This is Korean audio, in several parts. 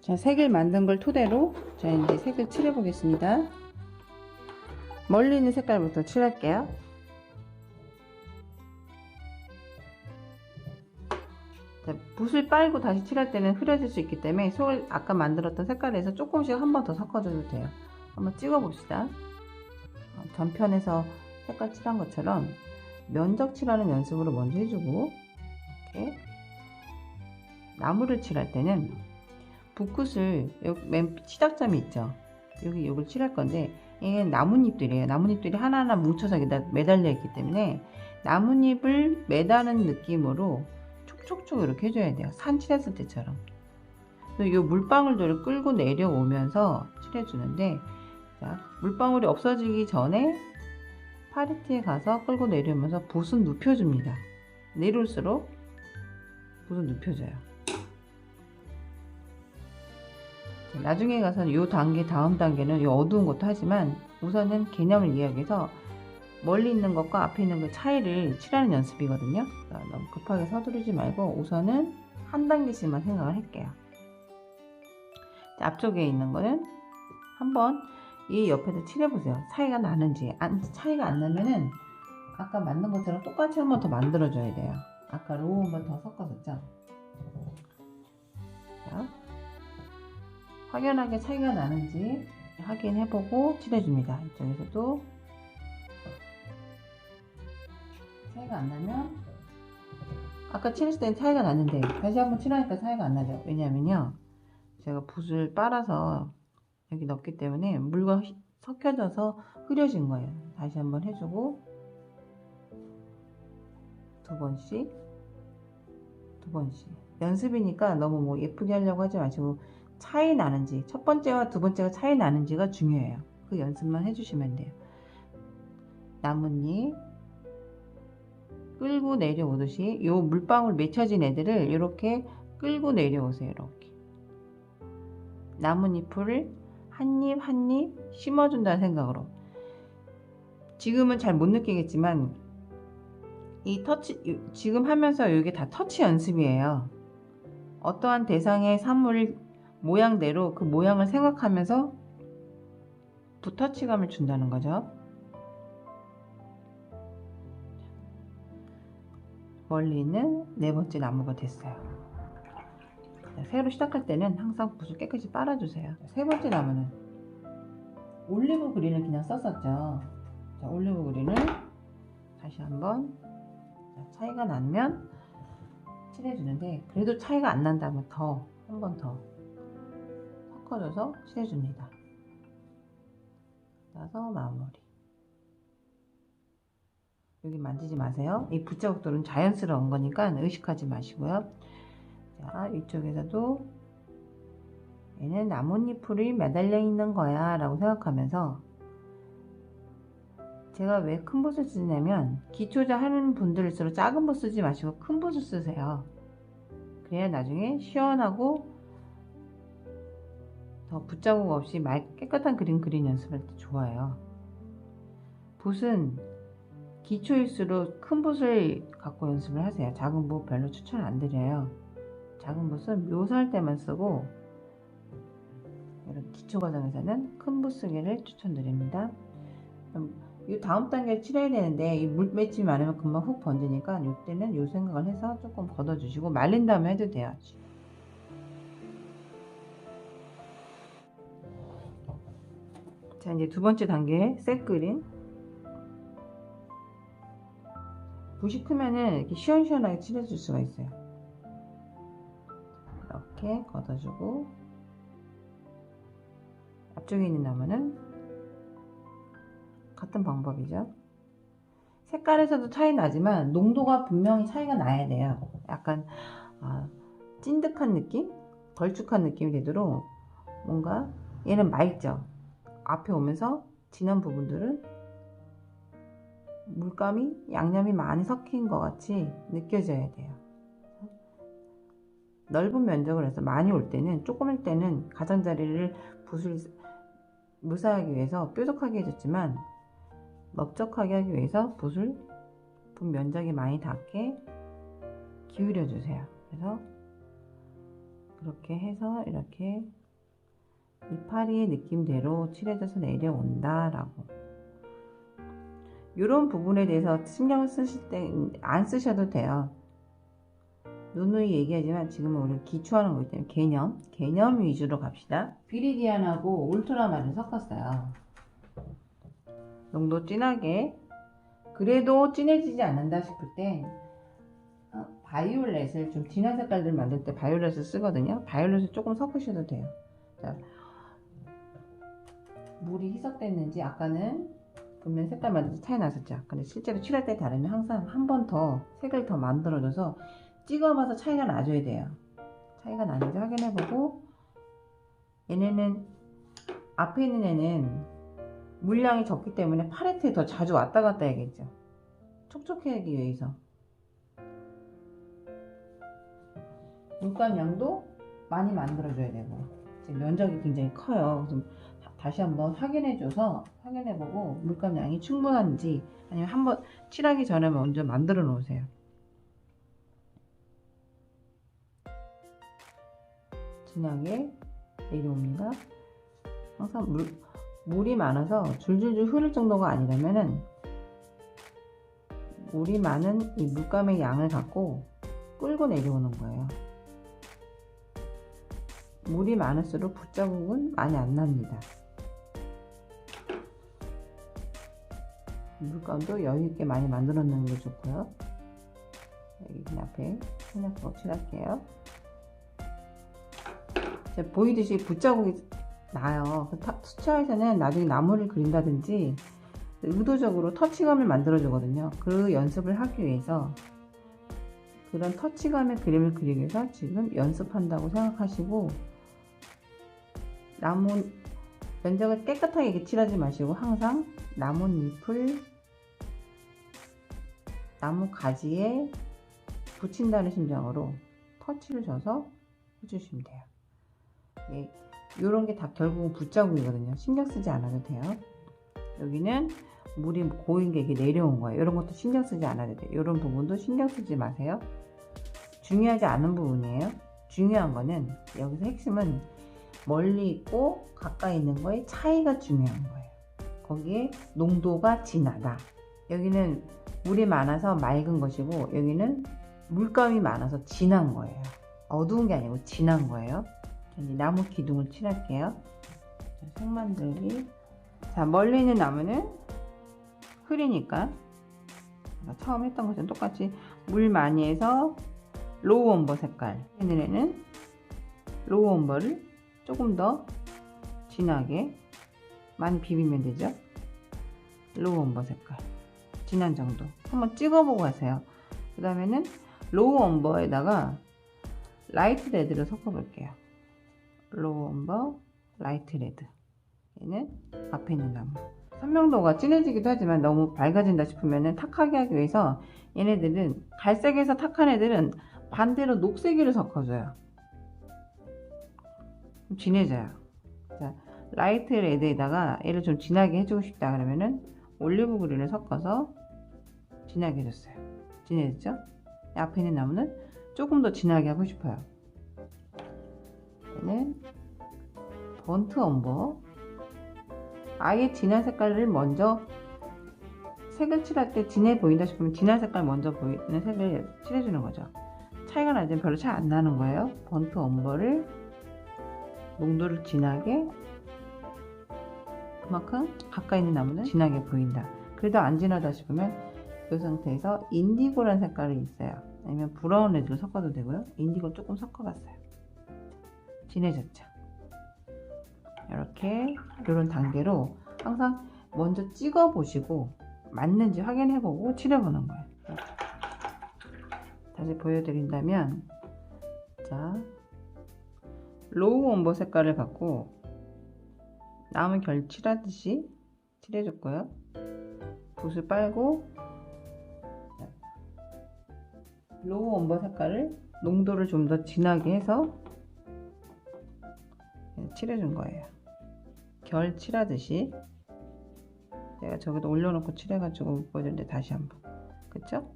자, 색을 만든 걸 토대로 자 이제 색을 칠해 보겠습니다. 멀리 있는 색깔부터 칠할게요. 자, 붓을 빨고 다시 칠할 때는 흐려질 수 있기 때문에 속을 아까 만들었던 색깔에서 조금씩 한 번 더 섞어줘도 돼요. 한번 찍어 봅시다. 전편에서 색깔 칠한 것처럼 면적 칠하는 연습으로 먼저 해주고, 이렇게 나무를 칠할 때는 붓끝을 여기 맨 시작점이 있죠. 여기 이걸 칠할 건데 이게 나뭇잎들이에요. 나뭇잎들이 하나하나 뭉쳐서 여기다 매달려 있기 때문에 나뭇잎을 매다는 느낌으로 촉촉촉 이렇게 해줘야 돼요. 산 칠했을 때처럼. 이 물방울들을 끌고 내려오면서 칠해주는데, 자, 물방울이 없어지기 전에 파리티에 가서 끌고 내려오면서 붓은 눕혀줍니다. 내려올수록 붓은 눕혀져요. 자, 나중에 가서는 이 단계, 다음 단계는 이 어두운 것도 하지만 우선은 개념을 이야기해서 멀리 있는 것과 앞에 있는 그 차이를 칠하는 연습이거든요. 너무 급하게 서두르지 말고 우선은 한 단계씩만 생각을 할게요. 자, 앞쪽에 있는 거는 한번 이 옆에서 칠해보세요. 차이가 나는지. 차이가 안 나면은 아까 만든 것처럼 똑같이 한 번 더 만들어줘야 돼요. 아까 로우 한 번 더 섞었었죠. 자, 확연하게 차이가 나는지 확인해보고 칠해줍니다. 이쪽에서도 차이가 안 나면, 아까 칠했을 때는 차이가 났는데 다시 한번 칠하니까 차이가 안 나죠. 왜냐면요, 제가 붓을 빨아서 여기 넣었기 때문에 물과 섞여져서 흐려진 거예요. 다시 한번 해주고 두 번씩 연습이니까 너무 뭐 예쁘게 하려고 하지 마시고 차이 나는지, 첫 번째와 두 번째가 차이 나는지가 중요해요. 그 연습만 해주시면 돼요. 나뭇잎 끌고 내려오듯이 요 물방울 맺혀진 애들을 이렇게 끌고 내려오세요. 이렇게 나뭇잎을 한 입 한 입 심어준다는 생각으로. 지금은 잘 못 느끼겠지만 이 터치, 지금 하면서 이게 다 터치 연습이에요. 어떠한 대상의 사물 모양대로 그 모양을 생각하면서 붓터치감을 준다는 거죠. 멀리 있는 네 번째 나무가 됐어요. 새로 시작할 때는 항상 붓을 깨끗이 빨아주세요. 세 번째 나무는 올리브 그린을 그냥 썼었죠. 자, 올리브 그린을 다시 한번, 차이가 나면 칠해주는데 그래도 차이가 안 난다면 한 번 더 섞어줘서 칠해줍니다. 그래서 마무리. 여기 만지지 마세요. 이 붓자국들은 자연스러운 거니까 의식하지 마시고요. 자, 이쪽에서도 얘는 나뭇잎이 매달려 있는 거야 라고 생각하면서, 제가 왜 큰 붓을 쓰냐면 기초자 하는 분들일수록 작은 붓 쓰지 마시고 큰 붓을 쓰세요. 그래야 나중에 시원하고 더 붓자국 없이 깨끗한 그림 연습할 때 좋아요. 붓은 기초일수록 큰 붓을 갖고 연습을 하세요. 작은 붓 별로 추천 안 드려요. 작은 붓은 묘사할 때만 쓰고, 이런 기초 과정에서는 큰 붓 쓰기를 추천드립니다. 이 다음 단계를 칠해야 되는데 이 물 맺지 않으면 금방 훅 번지니까 이때는 이 생각을 해서 조금 걷어주시고 말린 다음에 해도 돼요. 자, 이제 두 번째 단계 색 그린. 붓이 크면은 이렇게 시원시원하게 칠해줄 수가 있어요. 이렇게 걷어주고, 앞쪽에 있는 나무는 같은 방법이죠. 색깔에서도 차이 나지만 농도가 분명히 차이가 나야 돼요. 약간 찐득한 느낌? 걸쭉한 느낌이 되도록, 뭔가 얘는 맑죠. 앞에 오면서 진한 부분들은 물감이, 양념이 많이 섞인 것 같이 느껴져야 돼요. 넓은 면적을 해서 많이 올 때는, 조금일 때는 가장자리를 붓을 무사하기 위해서 뾰족하게 해줬지만 넓적하게 하기 위해서 붓 면적이 많이 닿게 기울여 주세요. 그래서 그렇게 해서 이렇게 이파리의 느낌대로 칠해져서 내려온다 라고. 이런 부분에 대해서 신경 쓰실 때 안 쓰셔도 돼요. 누누이 얘기하지만 지금은 우리 기초하는 거기 때문에 개념 위주로 갑시다. 비리디안하고 울트라마린 섞었어요. 농도 진하게. 그래도 진해지지 않는다 싶을 땐 바이올렛을, 좀 진한 색깔들 만들 때 바이올렛을 쓰거든요. 바이올렛을 조금 섞으셔도 돼요. 자, 물이 희석됐는지, 아까는 보면 색깔 만들 때 차이 났었죠. 근데 실제로 칠할 때 다르면 항상 한 번 더 색을 더 만들어줘서 찍어봐서 차이가 나줘야 돼요. 차이가 나는지 확인해보고, 얘네는, 앞에 있는 애는 물량이 적기 때문에 팔레트에 더 자주 왔다 갔다 해야겠죠. 촉촉하기 위해서. 물감 양도 많이 만들어줘야 되고, 지금 면적이 굉장히 커요. 그래서 다시 한번 확인해보고 물감 양이 충분한지, 아니면 한번 칠하기 전에 먼저 만들어 놓으세요. 진하게 내려옵니다. 항상 물이 많아서 줄줄줄 흐를 정도가 아니라면은, 물이 많은 이 물감의 양을 갖고 끌고 내려오는 거예요. 물이 많을수록 붓자국은 많이 안 납니다. 물감도 여유있게 많이 만들어 놓는 게 좋고요. 여기 그냥 앞에 생략하고 칠할게요. 보이듯이 붓자국이 나요. 수채화에서는 나중에 나무를 그린다든지 의도적으로 터치감을 만들어 주거든요. 그 연습을 하기 위해서, 그런 터치감의 그림을 그리기 위해서 지금 연습한다고 생각하시고, 나무 면적을 깨끗하게 이렇게 칠하지 마시고 항상 나뭇잎을 나무 가지에 붙인다는 심정으로 터치를 줘서 해주시면 돼요. 네, 이런 게 다 결국은 붓자국이거든요. 신경 쓰지 않아도 돼요. 여기는 물이 고인 게 이렇게 내려온 거예요. 이런 것도 신경 쓰지 않아도 돼요. 이런 부분도 신경 쓰지 마세요. 중요하지 않은 부분이에요. 중요한 거는, 여기서 핵심은 멀리 있고 가까이 있는 거의 차이가 중요한 거예요. 거기에 농도가 진하다. 여기는 물이 많아서 맑은 것이고, 여기는 물감이 많아서 진한 거예요. 어두운 게 아니고 진한 거예요. 이제 나무 기둥을 칠할게요. 색 만들기. 자, 멀리 있는 나무는 흐리니까 처음 했던 것처럼 똑같이 물 많이 해서 로우 엄버 색깔. 얘네는 로우 엄버를 조금 더 진하게 많이 비비면 되죠. 로우 엄버 색깔 진한 정도 한번 찍어보고 하세요. 그 다음에는 로우 엄버에다가 라이트 레드를 섞어 볼게요. 로우 엄버 라이트 레드. 얘는 앞에 있는 나무. 선명도가 진해지기도 하지만 너무 밝아진다 싶으면 탁하게 하기 위해서, 얘네들은 갈색에서 탁한 애들은 반대로 녹색을 섞어줘요. 좀 진해져요. 자, 라이트 레드에다가 얘를 좀 진하게 해주고 싶다 그러면은 올리브 그린을 섞어서 진하게 해줬어요. 진해졌죠? 앞에 있는 나무는 조금 더 진하게 하고 싶어요. 얘는 번트 엄버. 아예 진한 색깔을 먼저, 색을 칠할 때 진해 보인다 싶으면 진한 색깔 먼저 보이는 색을 칠해주는 거죠. 차이가 나지만 별로 차이 안 나는 거예요. 번트 엄버를 농도를 진하게, 그만큼 가까이 있는 나무는 진하게 보인다. 그래도 안 진하다 싶으면 이 상태에서 인디고라는 색깔이 있어요. 아니면 브라운 레드를 섞어도 되고요. 인디고 조금 섞어봤어요. 진해졌죠. 이렇게 이런 단계로 항상 먼저 찍어 보시고 맞는지 확인해 보고 칠해 보는 거예요. 다시 보여드린다면, 자, 로우 엄버 색깔을 갖고 나무 결 칠하듯이 칠해줬고요. 붓을 빨고 로우 엄버 색깔을 농도를 좀 더 진하게 해서 칠해준 거예요. 결 칠하듯이. 제가 저기다 올려놓고 칠해가지고 보여드렸는데 다시 한번. 그쵸?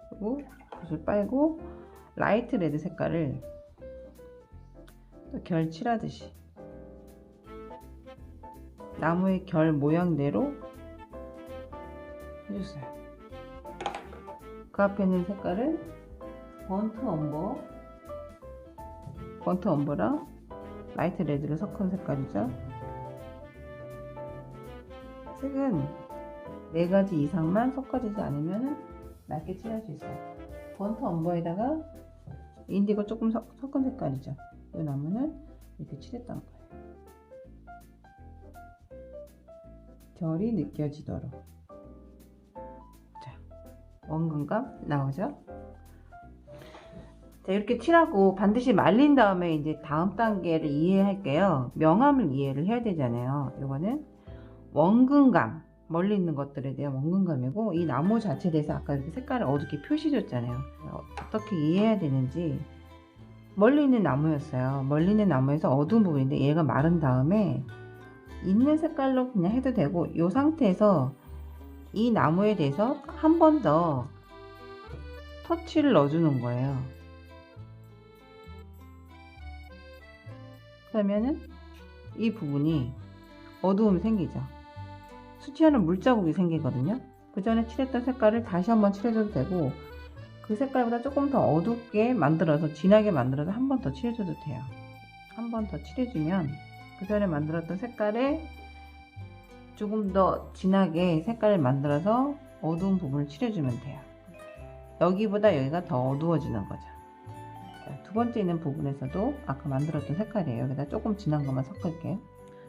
그리고 붓을 빨고 라이트 레드 색깔을 또 결 칠하듯이 나무의 결 모양대로 해줬어요. 그 앞에 있는 색깔은 번트 엄버랑 라이트 레드를 섞은 색깔이죠. 색은 4가지 이상만 섞어지지 않으면 맑게 칠할 수 있어요. 번트 엄버에다가 인디고 조금 섞은 색깔이죠. 이 나무는 이렇게 칠했던 거예요. 결이 느껴지도록. 자, 원근감 나오죠? 자, 이렇게 칠하고 반드시 말린 다음에 이제 다음 단계를 이해할게요. 명암을 이해를 해야 되잖아요. 이거는 원근감, 멀리 있는 것들에 대한 원근감이고, 이 나무 자체에 대해서 아까 이렇게 색깔을 어둡게 표시줬잖아요. 어떻게 이해해야 되는지. 멀리 있는 나무였어요. 멀리 있는 나무에서 어두운 부분인데 얘가 마른 다음에 있는 색깔로 그냥 해도 되고, 이 상태에서 이 나무에 대해서 한 번 더 터치를 넣어주는 거예요. 그러면은 이 부분이 어두움이 생기죠. 수치하는 물자국이 생기거든요. 그 전에 칠했던 색깔을 다시 한번 칠해줘도 되고, 그 색깔보다 조금 더 어둡게 만들어서, 진하게 만들어서 한 번 더 칠해줘도 돼요. 한 번 더 칠해주면 그 전에 만들었던 색깔에 조금 더 진하게 색깔을 만들어서 어두운 부분을 칠해주면 돼요. 여기보다 여기가 더 어두워지는 거죠. 자, 두 번째 있는 부분에서도 아까 만들었던 색깔이에요. 여기다 조금 진한 것만 섞을게요.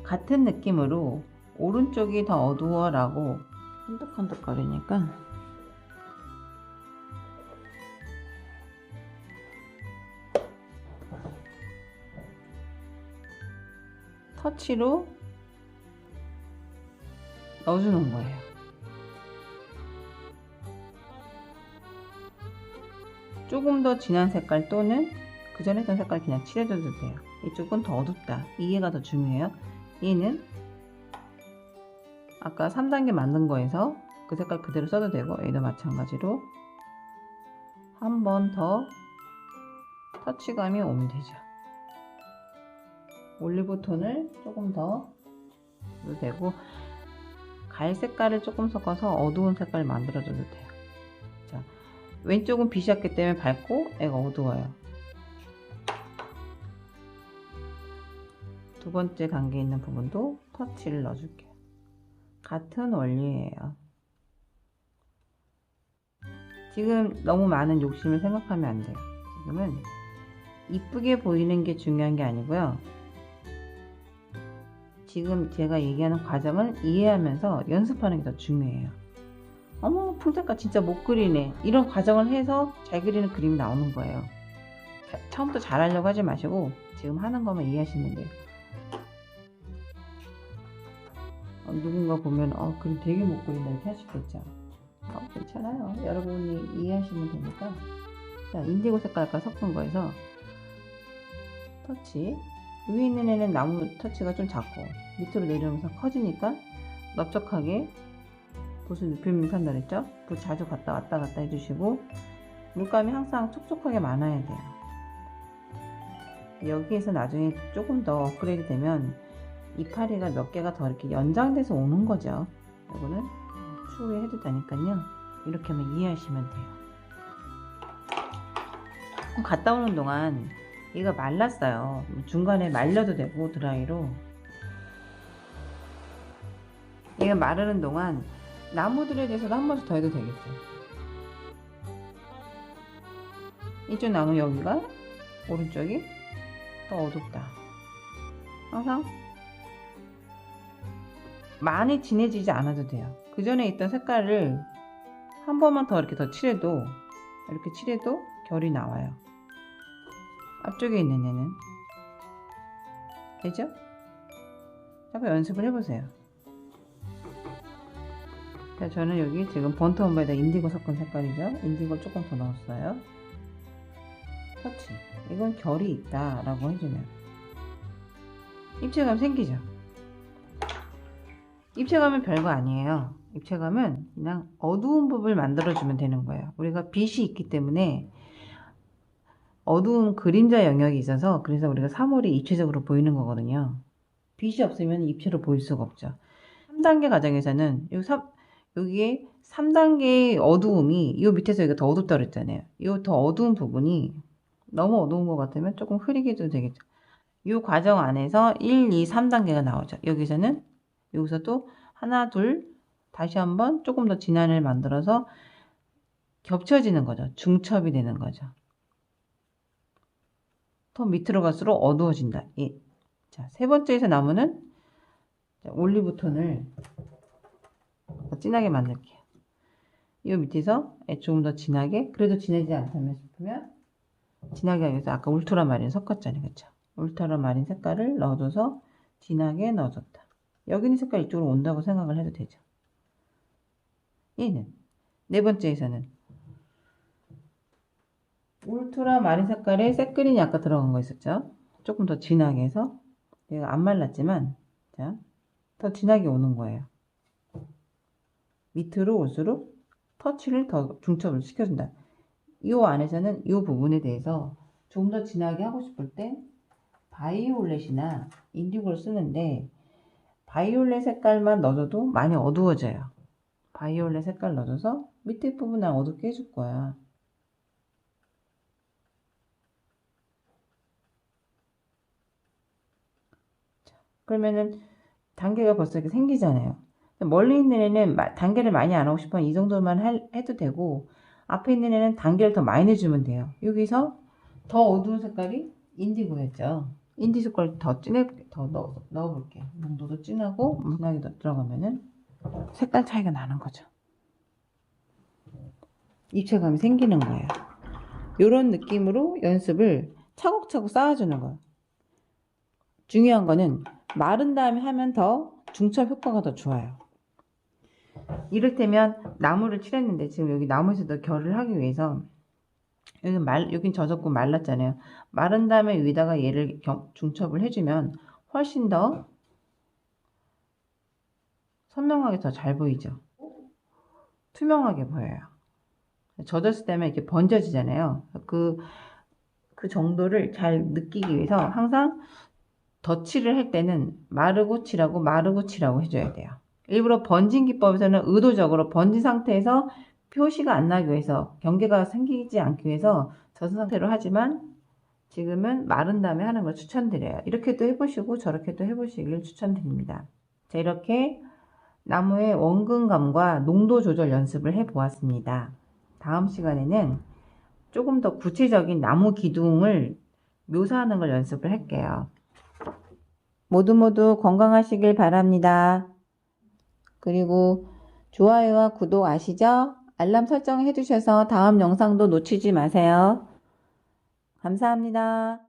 같은 느낌으로 오른쪽이 더 어두워 라고 흔득흔득거리니까 터치로 넣어주는 거예요. 조금 더 진한 색깔 또는 그 전에 했던 색깔 그냥 칠해줘도 돼요. 이쪽은 더 어둡다, 이해가 더 중요해요. 얘는 아까 3단계 만든 거에서 그 색깔 그대로 써도 되고, 얘도 마찬가지로 한 번 더 터치감이 오면 되죠. 올리브 톤을 조금 더 써도 되고, 갈색깔을 조금 섞어서 어두운 색깔을 만들어줘도 돼요. 자, 왼쪽은 빛이 왔기 때문에 밝고 얘가 어두워요. 두 번째 단계에 있는 부분도 터치를 넣어줄게요. 같은 원리예요. 지금 너무 많은 욕심을 생각하면 안 돼요. 지금은 이쁘게 보이는 게 중요한 게 아니고요. 지금 제가 얘기하는 과정을 이해하면서 연습하는 게 더 중요해요. 어머, 풍작가 진짜 못 그리네. 이런 과정을 해서 잘 그리는 그림이 나오는 거예요. 처음부터 잘하려고 하지 마시고 지금 하는 것만 이해하시면 돼요. 누군가 보면 그림 되게 못 그린다 이렇게 할 수도 있죠. 괜찮아요. 여러분이 이해하시면 되니까. 자, 인디고 색깔 아까 섞은 거에서 터치, 위에 있는 애는 나무 터치가 좀 작고 밑으로 내려오면서 커지니까 넓적하게 붓을 눕히면서 한다 그랬죠. 붓 자주 왔다 갔다 해주시고, 물감이 항상 촉촉하게 많아야 돼요. 여기에서 나중에 조금 더 업그레이드 되면 이파리가 몇 개가 더 이렇게 연장돼서 오는 거죠. 이거는 추후에 해도 되니까요. 이렇게 하면 이해하시면 돼요. 조금 갔다 오는 동안 얘가 말랐어요. 중간에 말려도 되고 드라이로. 얘가 마르는 동안 나무들에 대해서도 한 번씩 더 해도 되겠죠. 이쪽 나무 여기가 오른쪽이 더 어둡다. 항상 많이 진해지지 않아도 돼요. 그 전에 있던 색깔을 한 번만 더 이렇게 더 칠해도, 이렇게 칠해도 결이 나와요. 앞쪽에 있는 애는 되죠? 한번 연습을 해보세요. 자, 저는 여기 지금 번트 엄버에다 인디고 섞은 색깔이죠. 인디고 조금 더 넣었어요. 터치, 이건 결이 있다 라고 해주면 입체감 생기죠. 입체감은 별거 아니에요. 입체감은 그냥 어두운 부분을 만들어주면 되는 거예요. 우리가 빛이 있기 때문에 어두운 그림자 영역이 있어서, 그래서 우리가 사물이 입체적으로 보이는 거거든요. 빛이 없으면 입체로 보일 수가 없죠. 3단계 과정에서는 여기에 3단계의 어두움이 이 밑에서 여기가 더 어둡다고 그랬잖아요. 이 더 어두운 부분이 너무 어두운 것 같으면 조금 흐리게 해도 되겠죠. 이 과정 안에서 1, 2, 3단계가 나오죠. 여기서도 하나, 둘, 다시 한번 조금 더 진한 을 만들어서 겹쳐지는 거죠. 중첩이 되는 거죠. 더 밑으로 갈수록 어두워진다. 자, 세 번째에서 나무는 올리브톤을 더 진하게 만들게요. 이 밑에서 조금 더 진하게, 그래도 진하지 않다면 싶으면 진하게 하기 위해서 아까 울트라마린 섞었잖아요. 그쵸? 울트라마린 색깔을 넣어줘서 진하게 넣어줬다. 여기 있는 색깔 이쪽으로 온다고 생각을 해도 되죠. 얘는 네 번째에서는 울트라마린 색깔에 새그린이 아까 들어간 거 있었죠? 조금 더 진하게 해서 얘가 안 말랐지만 자, 더 진하게 오는 거예요. 밑으로 올수록 터치를 더 중첩을 시켜준다. 이 안에서는 이 부분에 대해서 좀 더 진하게 하고 싶을 때 바이올렛이나 인디고를 쓰는데 바이올렛 색깔만 넣어줘도 많이 어두워져요. 바이올렛 색깔 넣어줘서 밑에 부분을 어둡게 해줄 거야. 자, 그러면은 단계가 벌써 이렇게 생기잖아요. 멀리 있는 애는 단계를 많이 안 하고 싶으면 이 정도만 해도 되고 앞에 있는 애는 단계를 더 많이 내주면 돼요. 여기서 더 어두운 색깔이 인디고였죠. 인디 색깔 더 넣어볼게요. 농도도 진하고 진하게 들어가면은 색깔 차이가 나는 거죠. 입체감이 생기는 거예요. 이런 느낌으로 연습을 차곡차곡 쌓아주는 거예요. 중요한 거는 마른 다음에 하면 더 중첩 효과가 더 좋아요. 이를테면 나무를 칠했는데 지금 여기 나무에서도 결을 하기 위해서 여긴 젖었고 말랐잖아요. 마른 다음에 위에다가 얘를 중첩을 해주면 훨씬 더 선명하게 더 잘 보이죠. 투명하게 보여요. 젖었을 때면 이렇게 번져지잖아요. 그 정도를 잘 느끼기 위해서 항상 덧칠을 할 때는 마르고 칠하고 마르고 칠하고 해줘야 돼요. 일부러 번진 기법에서는 의도적으로 번진 상태에서 표시가 안 나기 위해서 경계가 생기지 않기 위해서 젖은 상태로 하지만 지금은 마른 다음에 하는 걸 추천드려요. 이렇게도 해보시고 저렇게도 해보시길 추천드립니다. 자, 이렇게 나무의 원근감과 농도 조절 연습을 해보았습니다. 다음 시간에는 조금 더 구체적인 나무 기둥을 묘사하는 걸 연습을 할게요. 모두 건강하시길 바랍니다. 그리고 좋아요와 구독 아시죠? 알람 설정 해주셔서 다음 영상도 놓치지 마세요. 감사합니다.